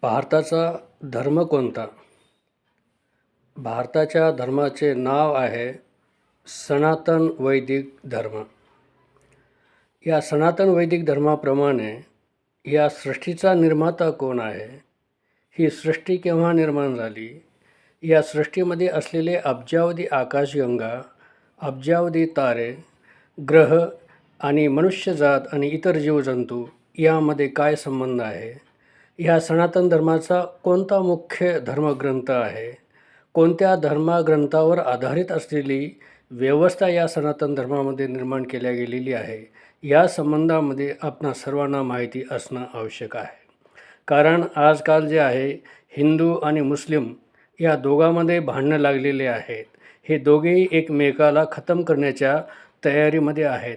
भारताचा धर्म कोणता? भारताच्या धर्माचे नाव आहे सनातन वैदिक धर्म. या सनातन वैदिक धर्माप्रमाणे या सृष्टीचा निर्माता कोण आहे, ही सृष्टी केव्हा निर्माण झाली, या सृष्टीमध्ये असलेले अब्जावधी आकाशगंगा, अब्जावधी तारे, ग्रह आणि मनुष्यजात आणि इतर जीवजंतू यामध्ये काय संबंध आहे, ह्या सनातन धर्माचा कोणता मुख्य धर्मग्रंथ आहे, कोणत्या धर्मग्रंथावर आधारित असलेली व्यवस्था या सनातन धर्मामध्ये निर्माण केल्या गेलेली आहे, या संबंधामध्ये आपणा सर्वांना माहिती असणं आवश्यक आहे. कारण आजकाल जे आहे हिंदू आणि मुस्लिम या दोघांमध्ये भांडणं लागलेले आहेत. हे दोघेही एकमेकाला खतम करण्याच्या तयारीमध्ये आहेत.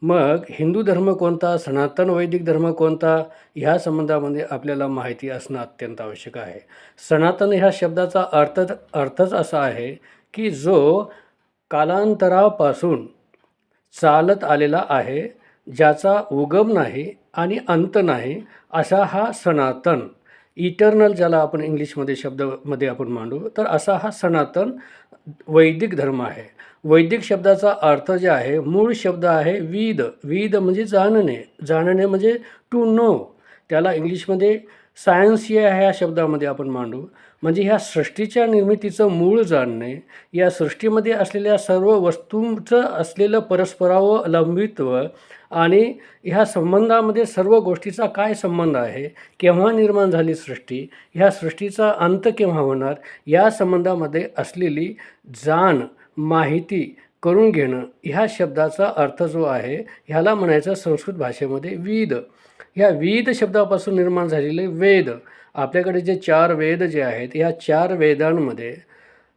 मग हिंदू धर्म कोणता, सनातन वैदिक धर्म कोणता, ह्या संबंधामध्ये आपल्याला माहिती असणं अत्यंत आवश्यक आहे. सनातन ह्या शब्दाचा अर्थच असा आहे की जो कालांतरापासून चालत आलेला आहे, ज्याचा उगम नाही आणि अंत नाही, असा हा सनातन, इटर्नल ज्याला आपण इंग्लिशमध्ये शब्दामध्ये आपण मांडू, तर असा हा सनातन वैदिक धर्म आहे. वैदिक शब्दाचा अर्थ जे आहे, मूळ शब्द आहे वेद. वेद म्हणजे जाणणे, जाणणे म्हणजे टू नो. त्याला इंग्लिशमध्ये सायन्स ह्या शब्दामध्ये आपण मांडू. म्हणजे ह्या सृष्टीच्या निर्मितीचं मूळ जाणणे, या सृष्टीमध्ये असलेल्या सर्व वस्तूंचं असलेलं परस्परावलंबित्व आणि ह्या संबंधामध्ये सर्व गोष्टीचा काय संबंध आहे, केव्हा निर्माण झाली सृष्टी, ह्या सृष्टीचा अंत केव्हा होणार, या संबंधामध्ये असलेली जाण, माहिती करून घेणं, ह्या शब्दाचा अर्थ जो आहे ह्याला म्हणायचं संस्कृत भाषेमध्ये वेद. ह्या वेद शब्दापासून निर्माण झालेले वेद. आपल्याकडे जे 4 वेद जे आहेत, ह्या 4 वेदांमध्ये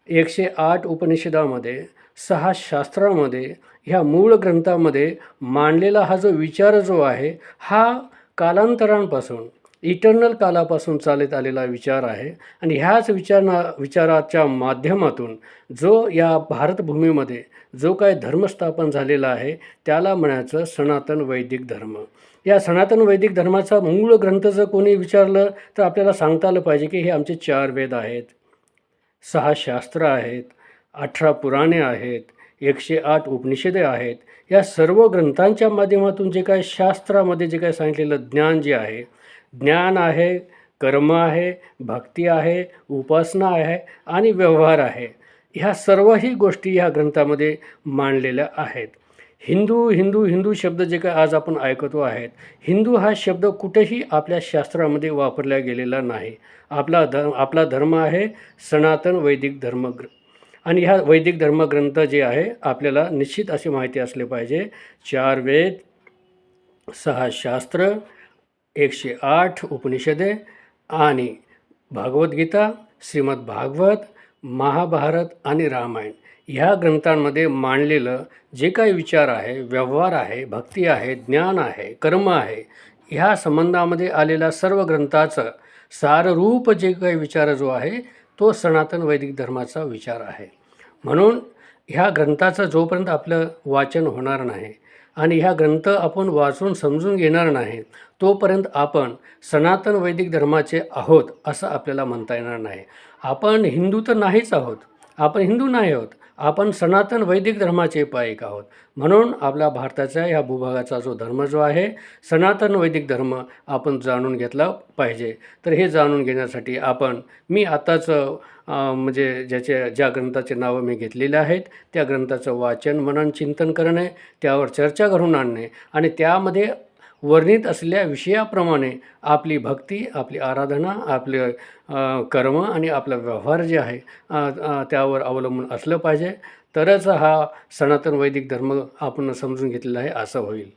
108 उपनिषदामध्ये, 6 शास्त्रामध्ये, ह्या मूळ ग्रंथामध्ये मांडलेला हा जो विचार जो आहे, हा कालांतरांपासून, इटर्नल कालापासून चालत आलेला विचार आहे. आणि ह्याच विचाराच्या माध्यमातून जो या भारतभूमीमध्ये जो काय धर्मस्थापन झालेला आहे, त्याला म्हणायचं सनातन वैदिक धर्म. या सनातन वैदिक धर्माचा मूळ ग्रंथ जर कोणी विचारलं तर आपल्याला सांगता आलं पाहिजे की हे आमचे 4 वेद आहेत, 6 शास्त्र आहेत, 18 पुराणे आहेत, 108 उपनिषदे आहेत. या सर्व ग्रंथांच्या माध्यमातून जे काय शास्त्रामध्ये जे काय सांगितलेलं ज्ञान जे आहे, ज्ञान आहे, कर्म आहे, भक्ती आहे, उपासना आहे आणि व्यवहार आहे, ह्या सर्वही गोष्टी ह्या ग्रंथामध्ये मांडलेल्या आहेत. हिंदू हिंदू हिंदू शब्द जे काय आज आपण ऐकतो आहेत, हिंदू हा शब्द कुठेही आपल्या शास्त्रामध्ये वापरला गेलेला नाही. आपला धर्म आहे सनातन वैदिक धर्म. आणि ह्या वैदिक धर्मग्रंथ जे आहे आपल्याला निश्चित अशी माहिती असले पाहिजे. 4 वेद, 6 शास्त्र, 108 उपनिषदे आणि भगवद्गीता, श्रीमद भागवत, महाभारत आणि रामायण ह्या ग्रंथांमध्ये मांडलेलं जे काही विचार आहे, व्यवहार आहे, भक्ती आहे, ज्ञान आहे, कर्म आहे, ह्या संबंधामध्ये आलेला सर्व ग्रंथाचं साररूप जे काही विचार जो आहे तो सनातन वैदिक धर्माचा विचार आहे. म्हणून ह्या ग्रंथाचं जोपर्यंत आपलं वाचन होणार नाही आणि ह्या ग्रंथ आपण वाचून समजून घेणार नाही, तोपर्यंत आपण सनातन वैदिक धर्माचे आहोत असं आपल्याला म्हणता येणार नाही. आपण हिंदू तर नाहीच आहोत, आपण हिंदू नाही आहोत, आपण सनातन वैदिक धर्माचे पायक आहोत. म्हणून आपल्या भारताच्या ह्या भूभागाचा जो धर्म जो आहे सनातन वैदिक धर्म आपण जाणून घेतला पाहिजे. तर हे जाणून घेण्यासाठी मी आताच म्हणजे ज्या ग्रंथाचे नावं मी घेतलेले आहेत त्या ग्रंथाचं वाचन, मनन, चिंतन करणे, त्यावर चर्चा घडवून आणणे आणि त्यामध्ये वर्णित असलेल्या विषयाप्रमाणे आपली भक्ती, आपली आराधना, आपले कर्म आणि आपला व्यवहार जे आहे त्यावर अवलंबून असलं पाहिजे. तरच हा सनातन वैदिक धर्म आपण समजून घेतलेला आहे असं होईल.